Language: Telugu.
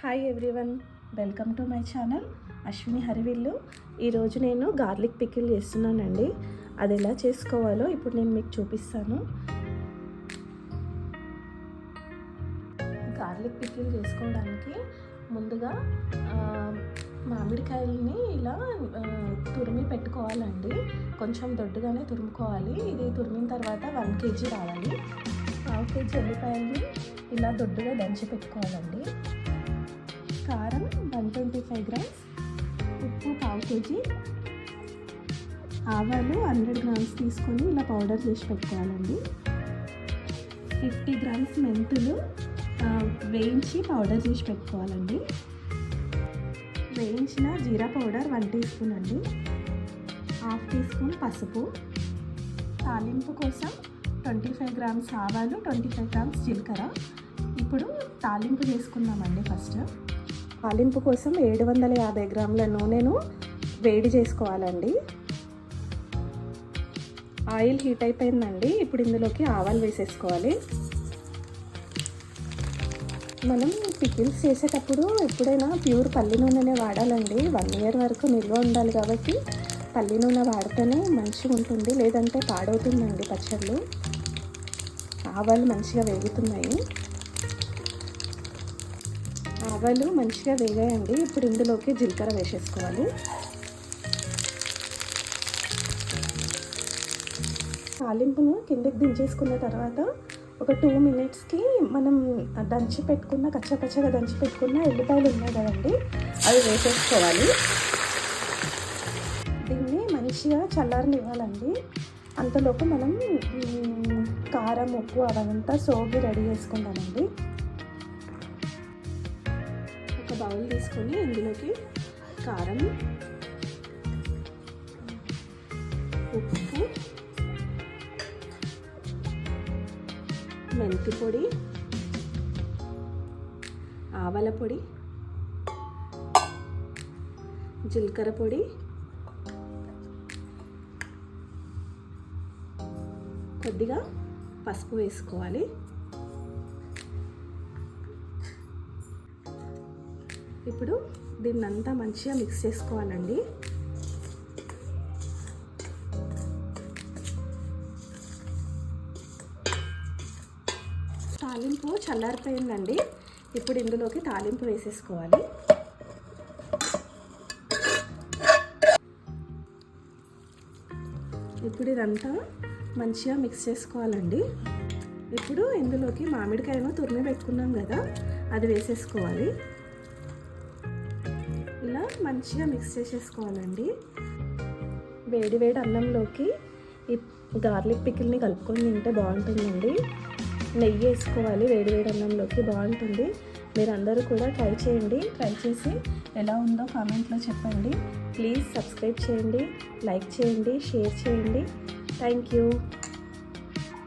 Hi everyone, welcome to my channel Ashwini హరివిల్లు. ఈరోజు నేను గార్లిక్ పికిల్ చేస్తున్నానండి. అది ఎలా చేసుకోవాలో ఇప్పుడు నేను మీకు చూపిస్తాను. గార్లిక్ పికిల్ చేసుకోవడానికి ముందుగా మామిడికాయలని ఇలా తురిమి పెట్టుకోవాలండి. కొంచెం దొడ్డుగానే తురుముకోవాలి. ఇది తురిమిన తర్వాత 1 kg రావాలి. 1/2 kg ఎల్లిపాయలని ఇలా దొడ్డుగా దంచి పెట్టుకోవాలండి. కారం 125 grams, ఉప్పు 1/2 kg, ఆవాలు 100 grams తీసుకొని ఇలా పౌడర్ చేసి పెట్టుకోవాలండి. 50 grams మెంతులు వేయించి పౌడర్ చేసి పెట్టుకోవాలండి. వేయించిన జీరా పౌడర్ 1 teaspoon అండి. 1/2 teaspoon పసుపు. తాలింపు కోసం 25 grams ఆవాలు, 25 grams జీలకర్ర. ఇప్పుడు తాలింపు చేసుకుందామండి. ఫస్ట్ తాలింపు కోసం 750 గ్రాముల నూనెను వేడి చేసుకోవాలండి. ఆయిల్ హీట్ అయిపోయిందండి. ఇప్పుడు ఇందులోకి ఆవాలు వేసేసుకోవాలి. మనం పికిల్స్ చేసేటప్పుడు ఎప్పుడైనా ప్యూర్ పల్లి నూనెనే వాడాలండి. 1 year వరకు నిల్వ ఉండాలి కాబట్టి పల్లి నూనె వాడితేనే మంచిగా ఉంటుంది, లేదంటే పాడవుతుందండి పచ్చళ్ళు. ఆవాలు మంచిగా వేగుతున్నాయి. ఆవాలు మంచిగా వేగాయండి. ఇప్పుడు ఇందులోకి జీలకర్ర వేసేసుకోవాలి. తాలింపును కిందకి దించేసుకున్న తర్వాత ఒక 2 minutesకి మనం కచ్చపచ్చగా దంచి పెట్టుకున్న ఎల్లిపాయలు ఉన్నాయి కదండి, అవి వేసేసుకోవాలి. దీన్ని మంచిగా చల్లారనివ్వాలండి. అంతలోపు మనం కారం, ఉప్పు అవంతా సోగి రెడీ చేసుకుందామండి. ఒక బౌల్ తీసుకొని ఇందులోకి కారం, ఉప్పు, మెంతి పొడి, ఆవాల పొడి, జీలకర్ర పొడి, కొద్దిగా పసుపు వేసుకోవాలి. ఇప్పుడు దీన్నంతా మంచిగా మిక్స్ చేసుకోవాలండి. తాలింపు చల్లారిపోయిందండి. ఇప్పుడు ఇందులోకి తాలింపు వేసేసుకోవాలి. ఇప్పుడు ఇదంతా మంచిగా మిక్స్ చేసుకోవాలండి. ఇప్పుడు ఇందులోకి మామిడికాయను తురిమి పెట్టుకున్నాం కదా, అది వేసేసుకోవాలి. ఇలా మంచిగా మిక్స్ చేసేసుకోవాలండి. వేడి వేడి అన్నంలోకి ఈ గార్లిక్ పికిల్ని కలుపుకొని తింటే బాగుంటుందండి. నెయ్యి వేసుకోవాలి వేడి వేడి అన్నంలోకి, బాగుంటుంది. మీరు అందరూ కూడా ట్రై చేయండి. ట్రై చేసి ఎలా ఉందో కామెంట్లో చెప్పండి. ప్లీజ్ సబ్స్క్రైబ్ చేయండి, లైక్ చేయండి, షేర్ చేయండి. Thank you.